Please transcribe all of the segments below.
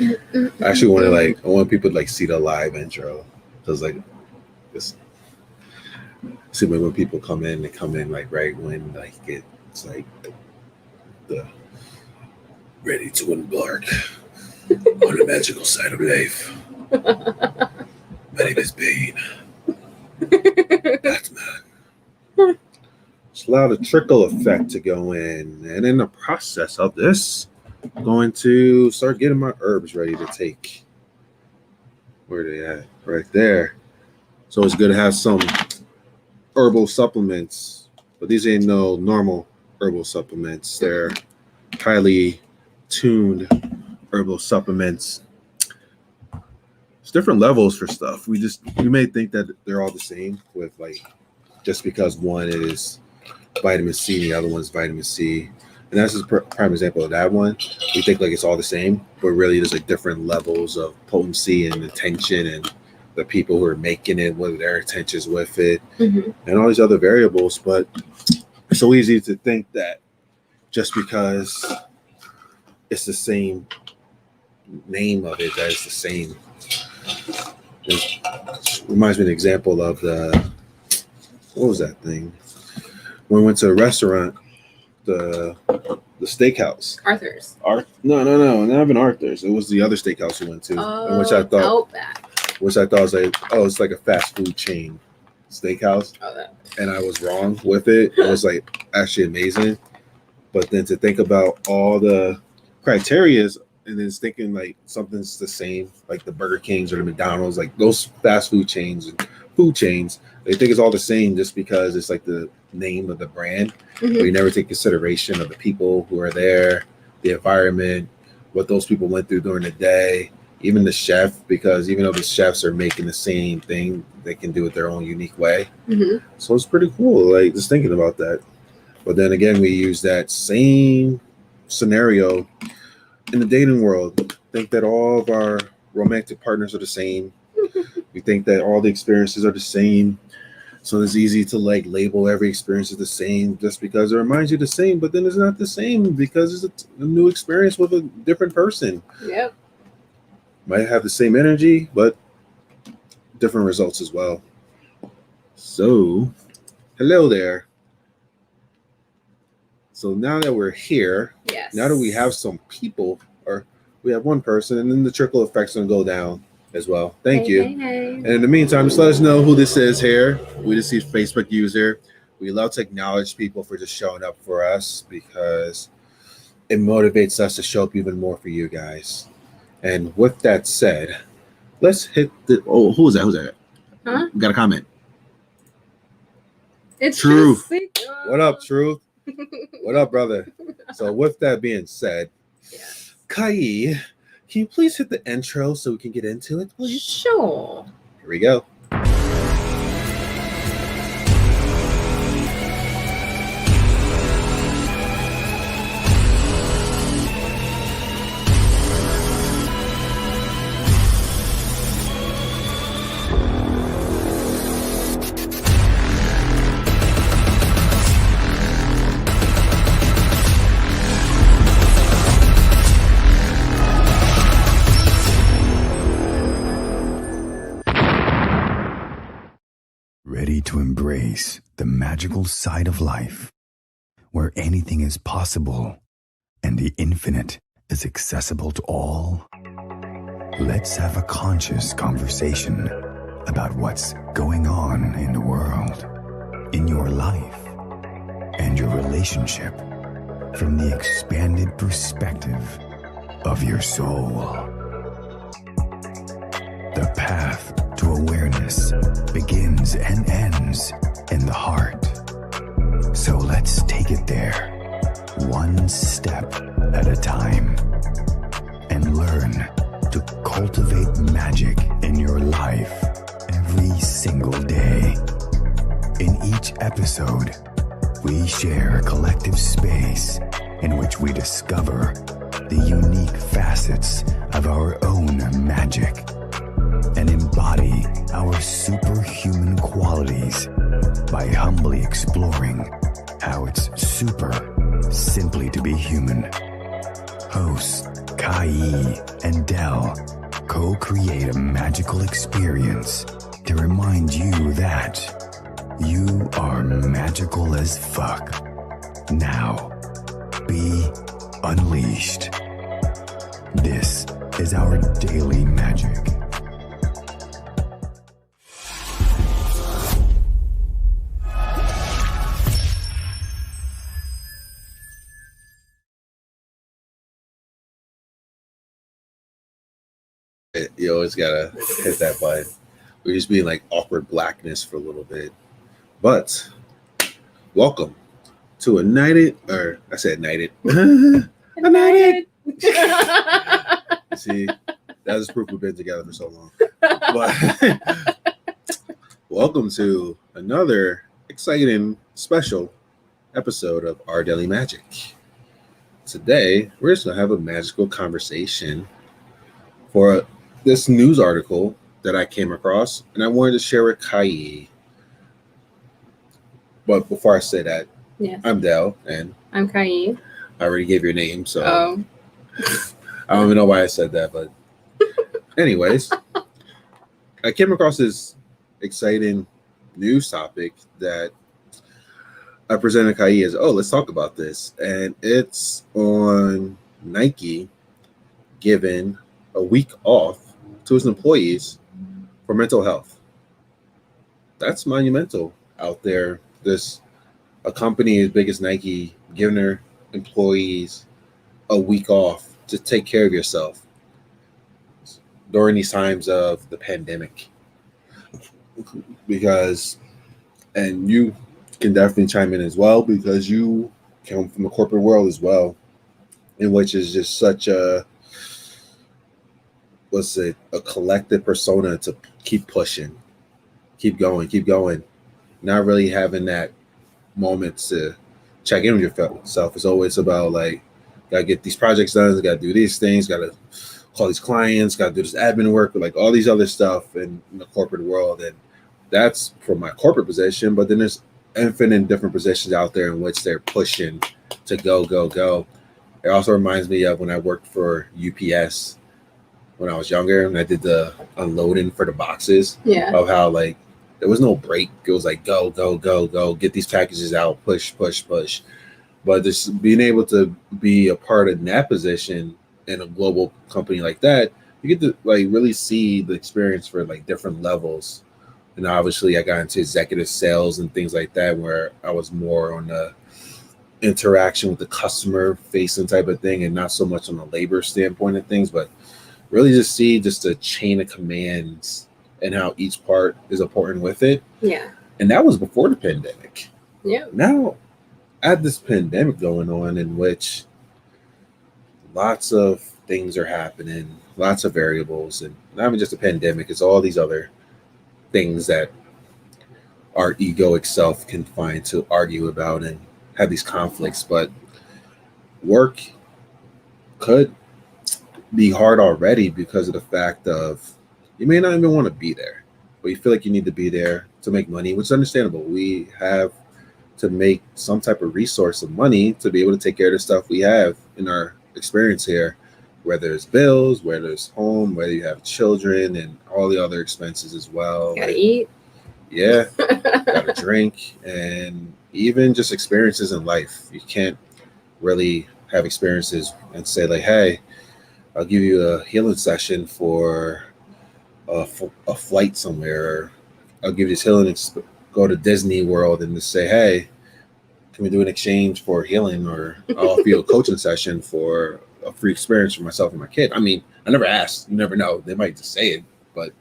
I actually want to I want people to see the live intro because this. See when people come in, they come in right when it's the ready to embark on the magical side of life. My name is Bane. Batman. Just allow the trickle effect to go in, and in the process of this, I'm going to start getting my herbs ready to take. Where are they at? Right there. So it's good to have some herbal supplements, but these ain't no normal herbal supplements. They're highly tuned herbal supplements. It's different levels for stuff. We may think that they're all the same with just because one is vitamin C and the other one's vitamin C. And that's a prime example of that one. We think it's all the same, but really there's different levels of potency and attention and the people who are making it, what their intentions with it, and all these other variables. But it's so easy to think that just because it's the same name of it, that it's the same. It reminds me of an example of what was that thing? When we went to a restaurant, the steakhouse. Arthur's. No, not even Arthur's. It was the other steakhouse we went to, which I thought Outback. Which I thought was it's like a fast food chain steakhouse. And I was wrong with it. It was actually amazing. But then to think about all the criterias and then thinking something's the same, like the Burger Kings or the McDonald's, those fast food chains and food chains, they think it's all the same just because it's the name of the brand. But you never take consideration of the people who are there, the environment, what those people went through during the day. Even the chef, because even though the chefs are making the same thing, they can do it their own unique way. So it's pretty cool, just thinking about that. But then again, we use that same scenario in the dating world. Think that all of our romantic partners are the same. We think that all the experiences are the same. So it's easy to label every experience as the same just because it reminds you the same, but then it's not the same because it's a new experience with a different person. Yep. Might have the same energy, but different results as well. So, hello there. So now that we're here, now that we have some people, or we have one person, and then the trickle effect's going to go down as well. Thank you. Hey. And in the meantime, just let us know who this is here. We just see a Facebook user. We love to acknowledge people for just showing up for us because it motivates us to show up even more for you guys. And with that said, let's hit the. Oh, who's that? Who's that? Huh? Got a comment. It's Truth. Truth. What up, Truth? What up, brother? So, with that being said, Kai, can you please hit the intro so we can get into it, please? Sure. Here we go. Ready to embrace the magical side of life, where anything is possible and the infinite is accessible to all? Let's have a conscious conversation about what's going on in the world, in your life, and your relationship from the expanded perspective of your soul. The path to awareness begins and ends in the heart. So let's take it there, one step at a time, and learn to cultivate magic in your life every single day. In each episode, we share a collective space in which we discover the unique facets of our own magic and embody our superhuman qualities by humbly exploring how it's super simply to be human. Hosts Kai and Dell co-create a magical experience to remind you that you are magical as fuck. Now, be unleashed. This is our daily magic. You always gotta hit that button. We're just being like awkward blackness for a little bit. But welcome to a nighted, or I said nighted. A nighted. See, that was proof we've been together for so long. But welcome to another exciting, special episode of Our Daily Magic. Today, we're just gonna have a magical conversation for this news article that I came across, and I wanted to share with Kai. But before I say that, yes. I'm Dell, and I'm Kai. I already gave your name, so I don't even know why I said that. But anyways, I came across this exciting news topic that I presented Kai as, let's talk about this. And it's on Nike giving a week off to his employees for mental health. That's monumental out there. A company as big as Nike giving their employees a week off to take care of yourself during these times of the pandemic. Because, and you can definitely chime in as well, because you come from the corporate world as well, in which is just such a collective persona to keep pushing, keep going, not really having that moment to check in with yourself. It's always about like, gotta get these projects done, gotta do these things, gotta call these clients, gotta do this admin work, like all these other stuff in the corporate world. And that's from my corporate position, but then there's infinite different positions out there in which they're pushing to go. It also reminds me of when I worked for UPS when I was younger, and I did the unloading for the boxes. Yeah. Of how like there was no break. It was like go, get these packages out, push. But just being able to be a part of that position in a global company like that, you get to like really see the experience for like different levels. And obviously I got into executive sales and things like that, where I was more on the interaction with the customer facing type of thing, and not so much on the labor standpoint of things, but really just see just the chain of commands and how each part is important with it. Yeah. And that was before the pandemic. Yeah. Now, add this pandemic going on, in which lots of things are happening, lots of variables, and not even just a pandemic, it's all these other things that our egoic self can find to argue about and have these conflicts. But work could be hard already because of the fact of you may not even want to be there, but you feel like you need to be there to make money, which is understandable. We have to make some type of resource of money to be able to take care of the stuff we have in our experience here, whether it's bills, whether it's home, whether you have children, and all the other expenses as well. Gotta eat. Yeah, gotta drink, and even just experiences in life. You can't really have experiences and say like, hey, I'll give you a healing session for a flight somewhere, or I'll give you this healing, go to Disney World and just say, hey, can we do an exchange for healing, or I'll offer you a coaching session for a free experience for myself and my kid. I mean, I never asked. You never know. They might just say it, but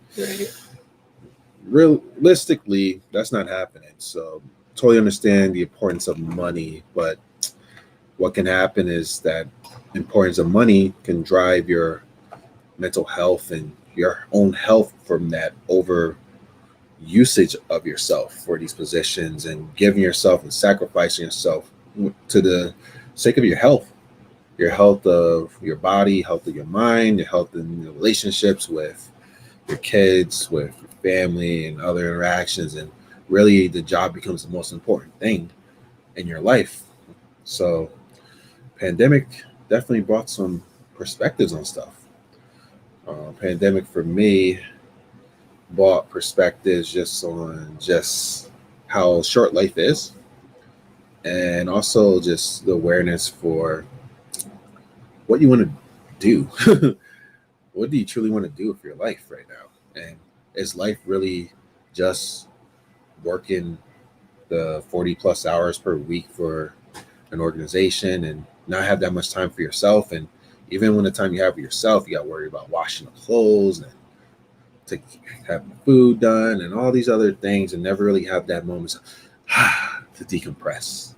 realistically, that's not happening. So totally understand the importance of money, but what can happen is that importance of money can drive your mental health and your own health from that over usage of yourself for these positions, and giving yourself and sacrificing yourself to the sake of your health of your body, health of your mind, your health in your relationships with your kids, with your family, and other interactions. And really the job becomes the most important thing in your life. So pandemic definitely brought some perspectives on stuff. Pandemic for me brought perspectives just on just how short life is, and also just the awareness for what you want to do. What do you truly want to do with your life right now? And is life really just working the 40 plus hours per week for an organization and not have that much time for yourself? And even when the time you have for yourself, you got to worry about washing the clothes and to have the food done and all these other things, and never really have that moment to decompress.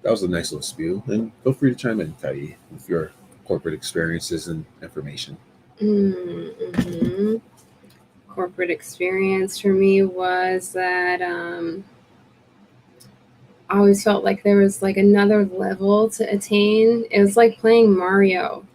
That was a nice little spew, and feel free to chime in, Tai, with your corporate experiences and information. Mm-hmm. Corporate experience for me was that I always felt like there was like another level to attain. It was like playing Mario.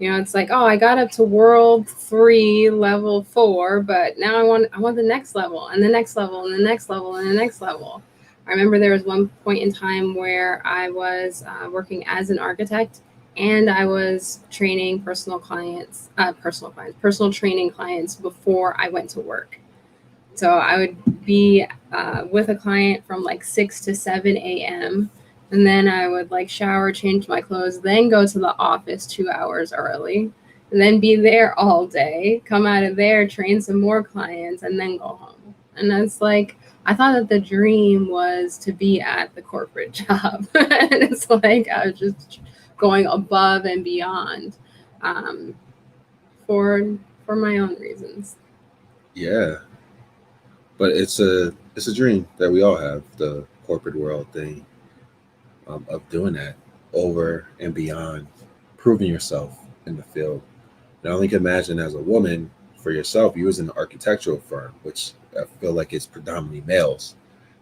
You know, it's like, oh, I got up to world 3, level 4, but now I want the next level and the next level and the next level and the next level. I remember there was one point in time where I was working as an architect, and I was training personal training clients before I went to work. So I would be with a client from like 6 to 7 a.m. And then I would like shower, change my clothes, then go to the office 2 hours early, and then be there all day, come out of there, train some more clients, and then go home. And that's like, I thought that the dream was to be at the corporate job. And it's like I was just going above and beyond for my own reasons. Yeah. But it's a dream that we all have, the corporate world thing, of doing that over and beyond, proving yourself in the field. And I only can imagine as a woman, for yourself, you was in an architectural firm, which I feel like it's predominantly males.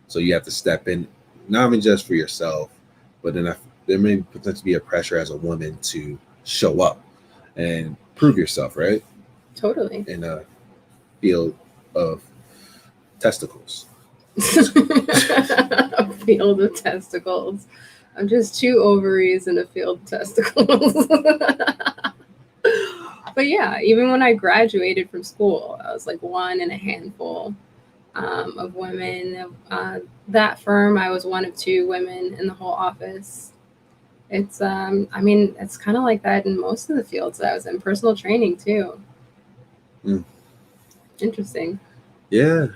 So you have to step in, not even just for yourself, but then there may potentially be a pressure as a woman to show up and prove yourself, right? Totally. In a field of testicles. A field of testicles. I'm just 2 ovaries in a field of testicles. But yeah, even when I graduated from school, I was like one in a handful of women. That firm, I was one of 2 women in the whole office. It's, I mean, it's kind of like that in most of the fields that I was in. Personal training too. Interesting. Yeah.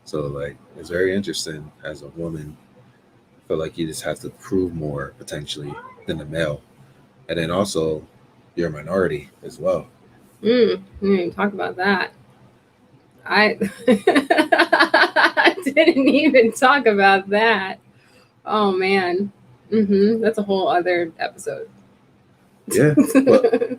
So like, it's very interesting as a woman. I feel like you just have to prove more potentially than a male. And then also you're a minority as well. We didn't even talk about that. I didn't even talk about that. Oh man. That's a whole other episode. Yeah. But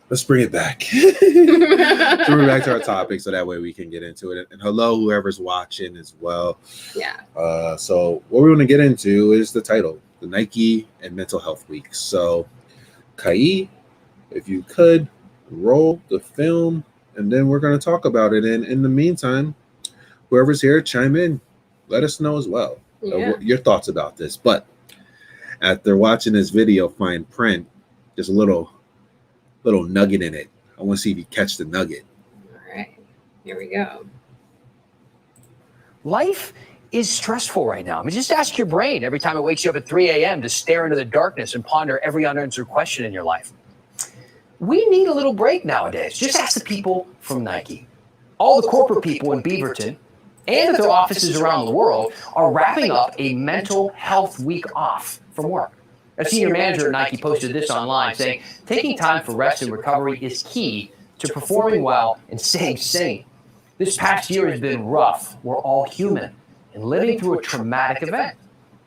let's bring it back. Let's bring it back to our topic so that way we can get into it. And hello, whoever's watching as well. Yeah. So what we want to get into is the title, the Nike and Mental Health Week. So Kai, if you could roll the film, and then we're going to talk about it. And in the meantime, whoever's here, chime in. Let us know as well your thoughts about this. But after watching this video, fine print, there's a little nugget in it. I want to see if you catch the nugget. All right, here we go. Life is stressful right now. I mean, just ask your brain every time it wakes you up at 3 a.m. to stare into the darkness and ponder every unanswered question in your life. We need a little break nowadays. Just ask the people from Nike. All the corporate people in Beaverton and at their offices around the world are wrapping up a mental health week off from work. A senior manager at Nike posted this online saying, taking time for rest and recovery is key to performing well and staying sane. This past year has been rough. We're all human and living through a traumatic event.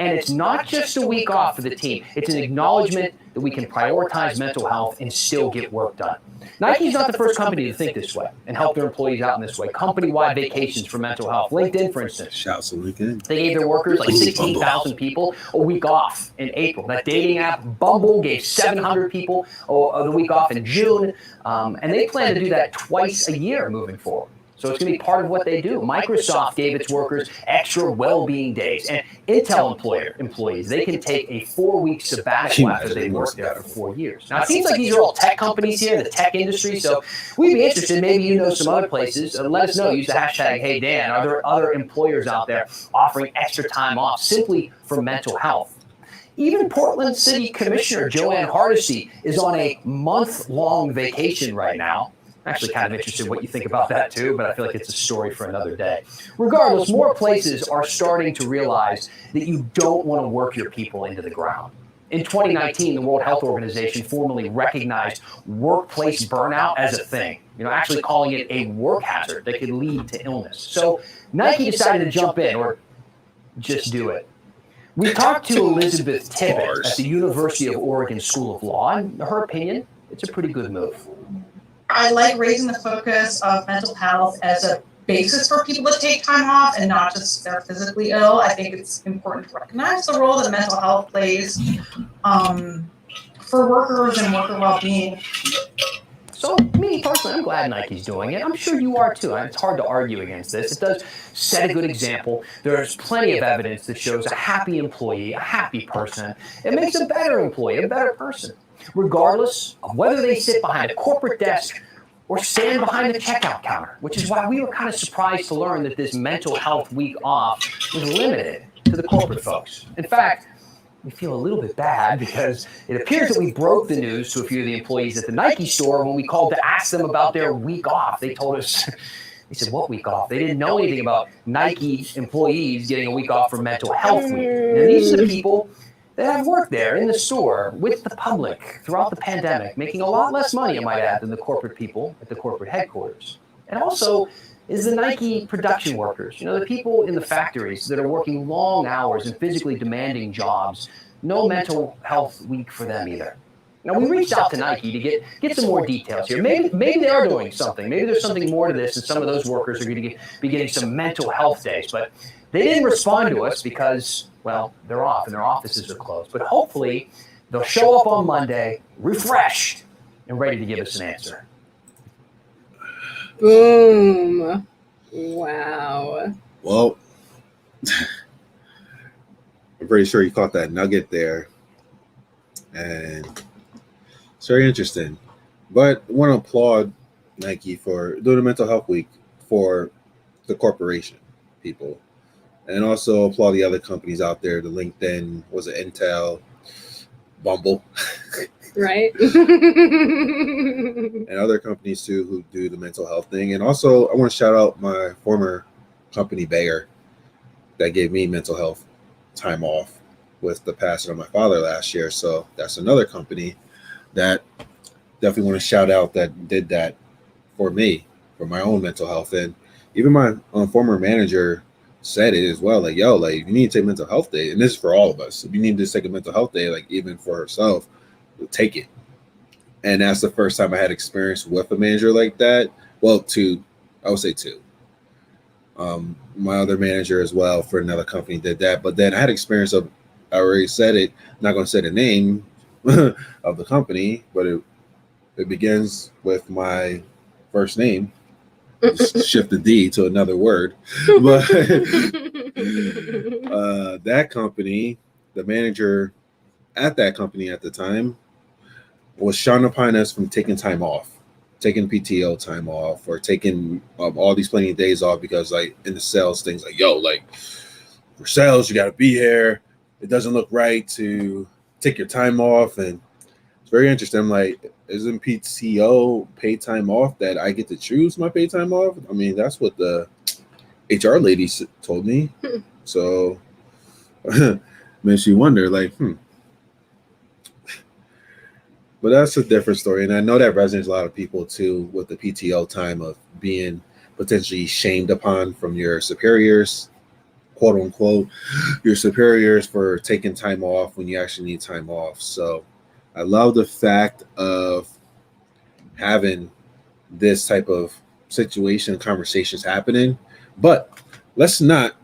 And it's not just a week off for the team. It's an acknowledgement that we can prioritize mental health and still get work done. Nike's not the first company to think this way and help their employees out in this way. Company-wide vacations for mental health. LinkedIn, for instance. Shouts to LinkedIn. They gave their workers, like 16,000 people, a week off in April. That dating app, Bumble, gave 700 people the week off in June. And they plan to do that twice a year moving forward. So it's going to be part of what they do. Microsoft gave its workers extra well-being days, and Intel employees, they can take a 4-week sabbatical after they worked there for 4 years. Now, it seems like these are all tech companies here in the tech industry, so we'd be interested. Maybe you know some other places. Let us know. Use the hashtag #HeyDan. Are there other employers out there offering extra time off simply for mental health? Even Portland City Commissioner Joanne Hardesty is on a month-long vacation right now. I'm actually kind of interested in what you think about that too, but I feel like it's a story for another day. Regardless, more places are starting to realize that you don't want to work your people into the ground. In 2019, the World Health Organization formally recognized workplace burnout as a thing, actually calling it a work hazard that could lead to illness. So Nike decided to jump in, or just do it. We talked to Elizabeth Tibbett at the University of Oregon School of Law, and her opinion, it's a pretty good move. I like raising the focus of mental health as a basis for people to take time off and not just they're physically ill. I think it's important to recognize the role that mental health plays for workers and worker well-being. So, me personally, I'm glad Nike's doing it. I'm sure you are too. It's hard to argue against this. It does set a good example. There's plenty of evidence that shows a happy employee, a happy person. It makes a better employee, a better person, regardless of whether they sit behind a corporate desk or stand behind the checkout counter, which is why we were kind of surprised to learn that this mental health week off was limited to the corporate folks. In fact, we feel a little bit bad because it appears that we broke the news to a few of the employees at the Nike store when we called to ask them about their week off. They told us, they said, what week off? They didn't know anything about Nike employees getting a week off for mental health week. And these are the people that have worked there in the store with the public throughout the pandemic, making a lot less money, I might add, than the corporate people at the corporate headquarters. And also is the Nike production workers, the people in the factories that are working long hours and physically demanding jobs. No mental health week for them either. Now, we reached out to Nike to get some more details here. Maybe they are doing something. Maybe there's something more to this, and some of those workers are going to be getting some mental health days. But they didn't respond to us because, well, they're off and their offices are closed. But hopefully, they'll show up on Monday, refreshed, and ready to give us an answer. Boom. Wow. Well, I'm pretty sure you caught that nugget there. And it's very interesting. But I want to applaud Nike for doing a mental health week for the corporation people. And also applaud the other companies out there, the LinkedIn, was it Intel, Bumble. Right. And other companies too who do the mental health thing. And also I want to shout out my former company, Bayer, that gave me mental health time off with the passing of my father last year. So that's another company that definitely want to shout out that did that for me, for my own mental health. And even my former manager said it as well, like, yo, like, you need to take a mental health day. And this is for all of us. If you need to take a mental health day, like even for herself, take it. And that's the first time I had experience with a manager like that. Well, I would say two. My other manager as well for another company did that. But then I had experience of, I already said it, not going to say the name of the company, but it begins with my first name. Shift the D to another word. But that company, the manager at that company at the time was shunning upon us from taking time off, taking PTO time off, or taking all these plenty of days off because, like, in the sales things, like, yo, like, for sales, you got to be here. It doesn't look right to take your time off. And it's very interesting. I'm like, isn't PTO paid time off that I get to choose my paid time off? I mean, that's what the HR lady told me. So makes you wonder, like, But that's a different story. And I know that resonates a lot of people too with the PTO time of being potentially shamed upon from your superiors, quote unquote, your superiors for taking time off when you actually need time off. So I love the fact of having this type of situation, conversations happening, but let's not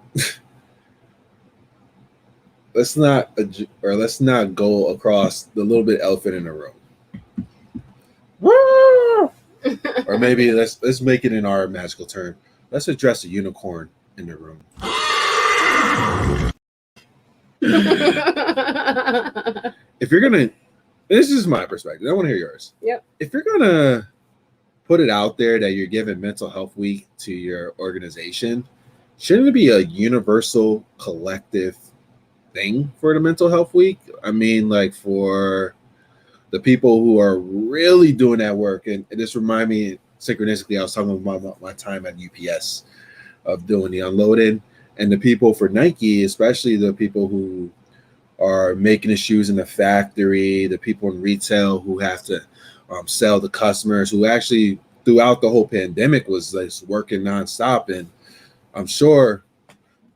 go across the little bit elephant in the room. Or maybe let's make it in our magical term. let's address the unicorn in the room. If you're gonna, this is my perspective. I want to hear yours. Yep. If you're gonna put it out there that you're giving Mental Health Week to your organization, shouldn't it be a universal collective thing for the Mental Health Week? I mean, like for the people who are really doing that work, and this remind me synchronistically, I was talking about my time at UPS of doing the unloading, and the people for Nike, especially the people who are making the shoes in the factory, the people in retail who have to sell to customers, who actually throughout the whole pandemic was like working nonstop. And I'm sure,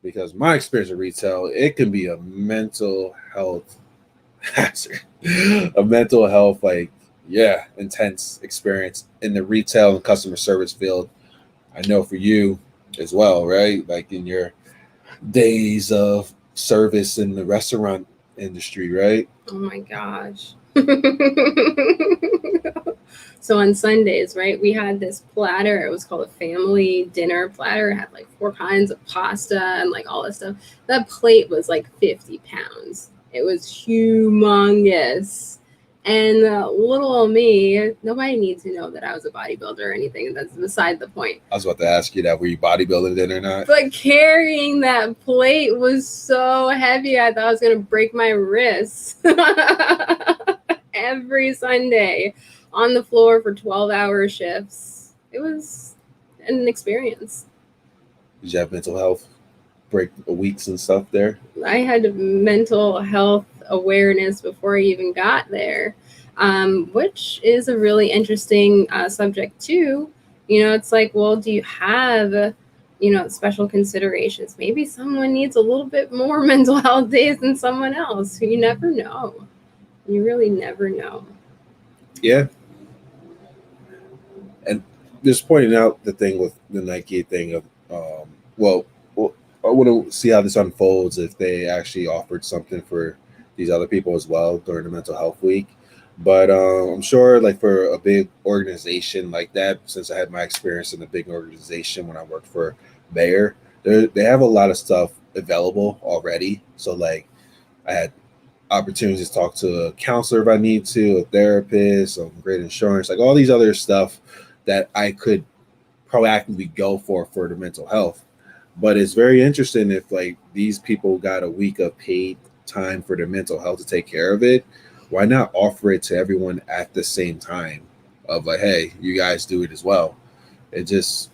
because my experience in retail, it can be a mental health hazard, a mental health, like, yeah, intense experience in the retail and customer service field. I know for you as well, right? Like in your days of service in the restaurant industry, right? Oh my gosh. So on Sundays, right, we had this platter. It was called a family dinner platter. It had like 4 kinds of pasta and like all this stuff. That plate was like 50 pounds. It was humongous. And little old me, nobody needs to know that I was a bodybuilder or anything. That's beside the point. I was about to ask you that. Were you bodybuilding then or not? But carrying that plate was so heavy, I thought I was going to break my wrists. Every Sunday on the floor for 12-hour shifts. It was an experience. Did you have mental health break weeks and stuff there? I had mental health awareness before I even got there, which is a really interesting subject too. You know, it's like, well, do you have, you know, special considerations? Maybe someone needs a little bit more mental health days than someone else. You never know. You really never know. Yeah. And just pointing out the thing with the Nike thing of, well, I want to see how this unfolds if they actually offered something for these other people as well during the Mental Health Week. But I'm sure, like for a big organization like that, since I had my experience in a big organization when I worked for Bayer, they have a lot of stuff available already. So like I had opportunities to talk to a counselor if I need to, a therapist, great insurance, like all these other stuff that I could proactively go for the mental health. But it's very interesting if like these people got a week of paid time for their mental health to take care of it. Why not offer it to everyone at the same time of like, hey, you guys do it as well? It just,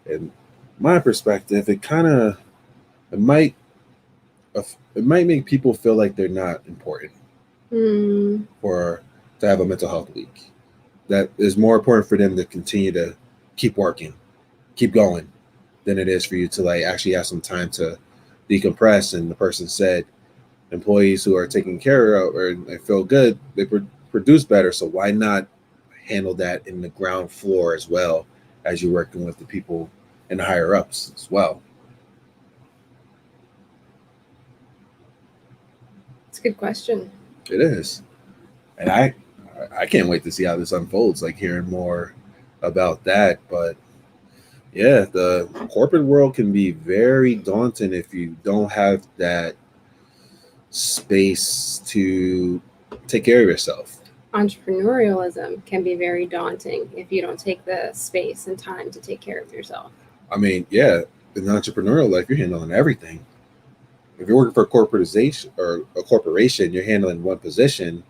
in my perspective, it might make people feel like they're not important for to have a mental health week. That is more important for them to continue to keep working, keep going, than it is for you to like actually have some time to decompress. And the person said, employees who are taken care of or they feel good, they produce better. So why not handle that in the ground floor as well as you're working with the people in the higher ups as well? It's a good question. It is. And I can't wait to see how this unfolds, like hearing more about that. But yeah, the corporate world can be very daunting if you don't have that space to take care of yourself. Entrepreneurialism can be very daunting if you don't take the space and time to take care of yourself. I mean, yeah, in entrepreneurial life, you're handling everything. If you're working for a corporation or a corporation, you're handling one position,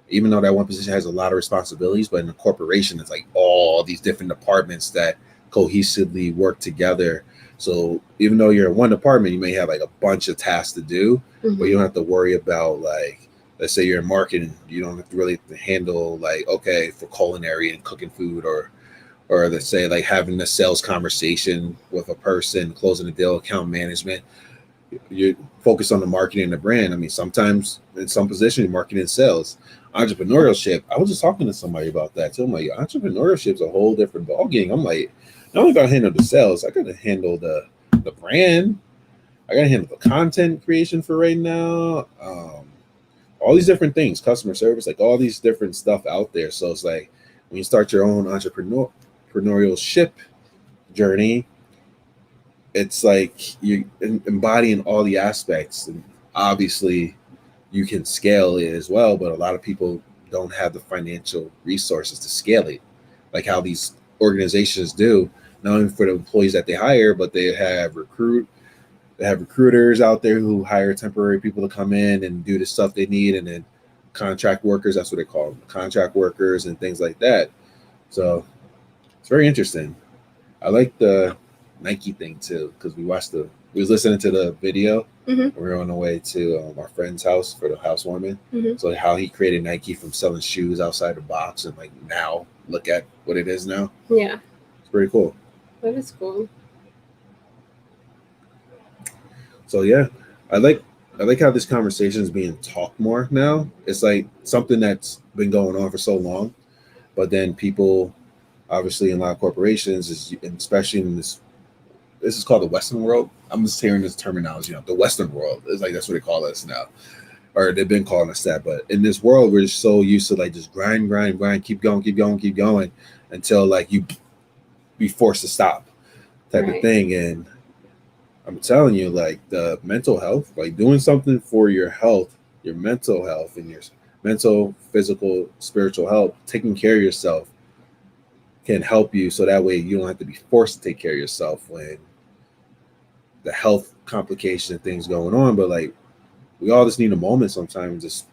even though that one position has a lot of responsibilities. But in a corporation, it's like all these different departments that cohesively work together. So even though you're in one department, you may have like a bunch of tasks to do, but you don't have to worry about, like, let's say you're in marketing, you don't have to really handle like, okay, for culinary and cooking food, or let's say like having a sales conversation with a person, closing a deal, account management. You're focused on the marketing and the brand. I mean, sometimes in some positions, marketing and sales. Entrepreneurship, I was just talking to somebody about that too. I'm like, entrepreneurship is a whole different ballgame. I'm like, not only got to handle the sales, I got to handle the brand. I got to handle the content creation for right now. All these different things, customer service, like all these different stuff out there. So it's like when you start your own entrepreneurial ship journey, it's like you embodying all the aspects, and obviously you can scale it as well, but a lot of people don't have the financial resources to scale it like how these organizations do, not only for the employees that they hire, but they have recruiters out there who hire temporary people to come in and do the stuff they need, and then contract workers, that's what they call them, contract workers and things like that. So it's very interesting. I like the Nike thing too, because we was listening to the video. Mhm. We were on the way to our friend's house for the housewarming. Mhm. So how he created Nike from selling shoes outside the box, and like now look at what it is now. Yeah, It's pretty cool. that is cool. So yeah, I like how this conversation is being talked more now. It's like something that's been going on for so long, but then people, obviously in a lot of corporations, and especially in this is called the Western world. I'm just hearing this terminology, the Western world. It's like that's what they call us now, or they've been calling us that. But in this world, we're just so used to like just grind, keep going until like you be forced to stop, type of thing. And I'm telling you, like the mental health, like doing something for your health, your mental health, and your mental, physical, spiritual health, taking care of yourself can help you, so that way you don't have to be forced to take care of yourself when the health complications and things going on. But like we all just need a moment sometimes. Just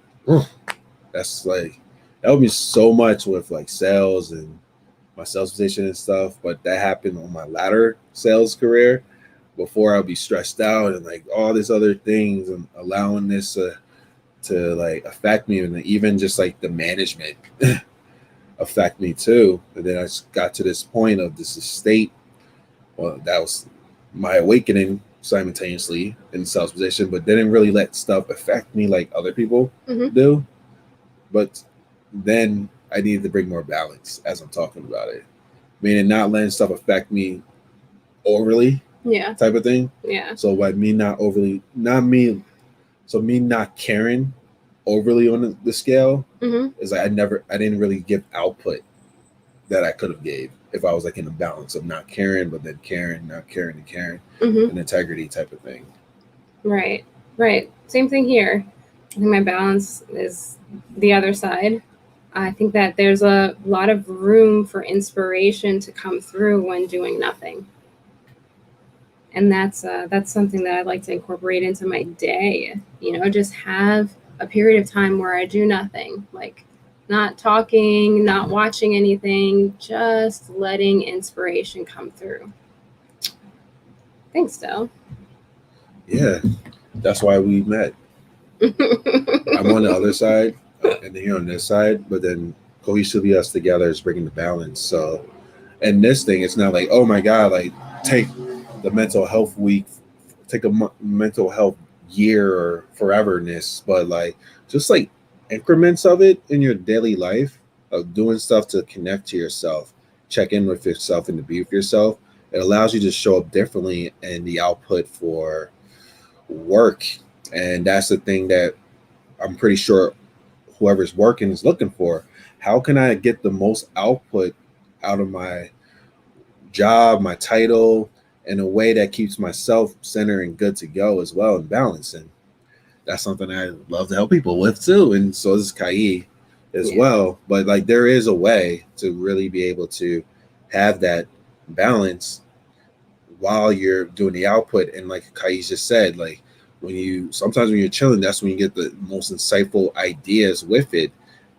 that's like that helped me so much with like sales and my sales position and stuff. But that happened on my latter sales career. Before I'll be stressed out and like all these other things, and allowing this to like affect me, and even just like the management affect me too. And then I just got to this point of this state. Well, that was my awakening simultaneously in sales position, but didn't really let stuff affect me like other people do. But then I needed to bring more balance as I'm talking about it, meaning not letting stuff affect me overly, type of thing. Yeah. So by me me not caring overly on the scale is like I didn't really give output that I could have gave if I was like in a balance of not caring, but then caring, not caring, and caring, an integrity type of thing. Right. Same thing here. I think my balance is the other side. I think that there's a lot of room for inspiration to come through when doing nothing. And that's something that I'd like to incorporate into my day. Just have a period of time where I do nothing, like not talking, not watching anything, just letting inspiration come through. Thanks, Del. Yeah, that's why we met. I'm on the other side, and you're on this side, but then cohesively us together is bringing the balance. So, and this thing, it's not like, oh my God, like take the mental health week, take a mental health year or foreverness, but like just like increments of it in your daily life of doing stuff to connect to yourself, check in with yourself, and to be with yourself. It allows you to show up differently in the output for work. And that's the thing that I'm pretty sure whoever's working is looking for. How can I get the most output out of my job, my title, in a way that keeps myself centered and good to go as well, and balanced? And that's something I love to help people with too. And so this is Kai as well. But like there is a way to really be able to have that balance while you're doing the output. And like Kai just said, like sometimes when you're chilling, that's when you get the most insightful ideas with it.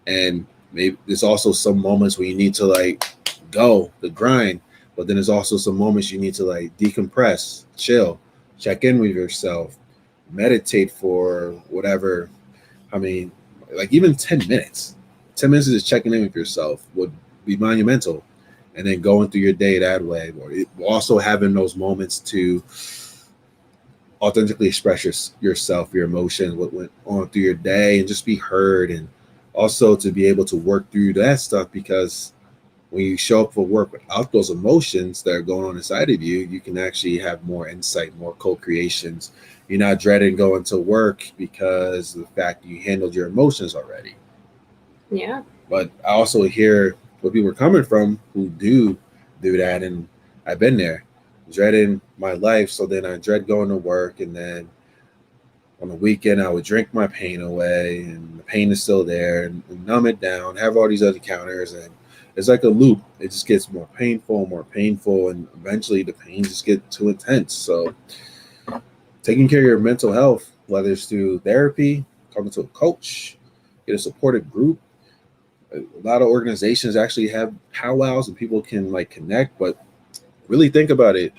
And maybe there's also some moments where you need to like go the grind, but then there's also some moments you need to like decompress, chill, check in with yourself, meditate for whatever. I mean, like even 10 minutes. 10 minutes is just checking in with yourself would be monumental. And then going through your day that way, or also having those moments to authentically express yourself, your emotions, what went on through your day, and just be heard. And also to be able to work through that stuff, because when you show up for work without those emotions that are going on inside of you, you can actually have more insight, more co-creations. You're not dreading going to work because of the fact you handled your emotions already. Yeah. But I also hear where people are coming from who do that, and I've been there. dreading my life. So then I dread going to work, and then on the weekend I would drink my pain away, and the pain is still there, and numb it down, have all these other counters, and it's like a loop. It just gets more painful, and eventually the pain just gets too intense. So taking care of your mental health, whether it's through therapy, talking to a coach, get a supportive group. A lot of organizations actually have powwows and people can like connect, but really think about it.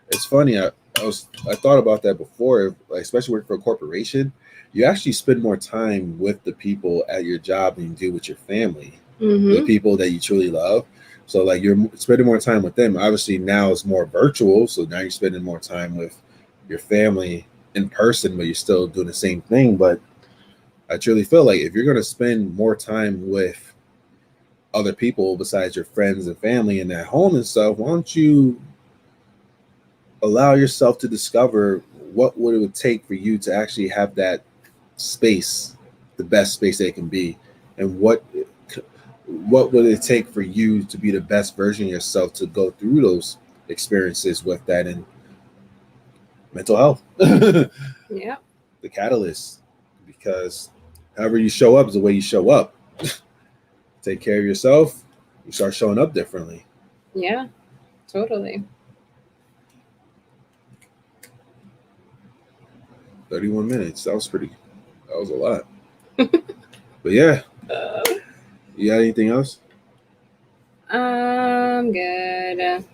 It's funny. I thought about that before, like, especially working for a corporation. You actually spend more time with the people at your job than you do with your family, the people that you truly love. So like you're spending more time with them. Obviously now it's more virtual, so now you're spending more time with your family in person, but you're still doing the same thing. But I truly feel like if you're going to spend more time with other people besides your friends and family and at home and stuff, why don't you allow yourself to discover what would it would take for you to actually have that space, the best space it can be, and what would it take for you to be the best version of yourself to go through those experiences with that. And mental health, Yeah. the catalyst, because however you show up is the way you show up. Take care of yourself, you start showing up differently. Yeah, totally. 31 minutes. That was a lot. But yeah. You got anything else? I'm good.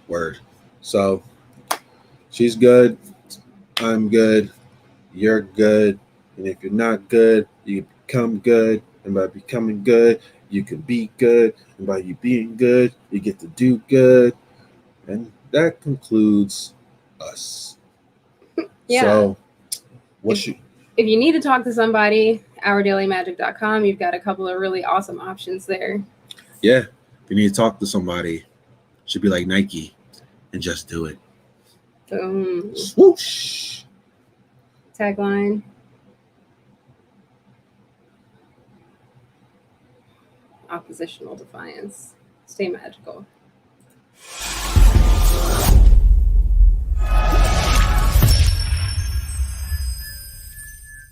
Word. So she's good. I'm good. You're good. And if you're not good, you become good. And by becoming good, you can be good. And by you being good, you get to do good. And that concludes us. Yeah. So if you need to talk to somebody, ourdailymagic.com, you've got a couple of really awesome options there. Yeah. If you need to talk to somebody, it should be like Nike and just do it. Boom. Swoosh. Tagline. Oppositional defiance. Stay magical.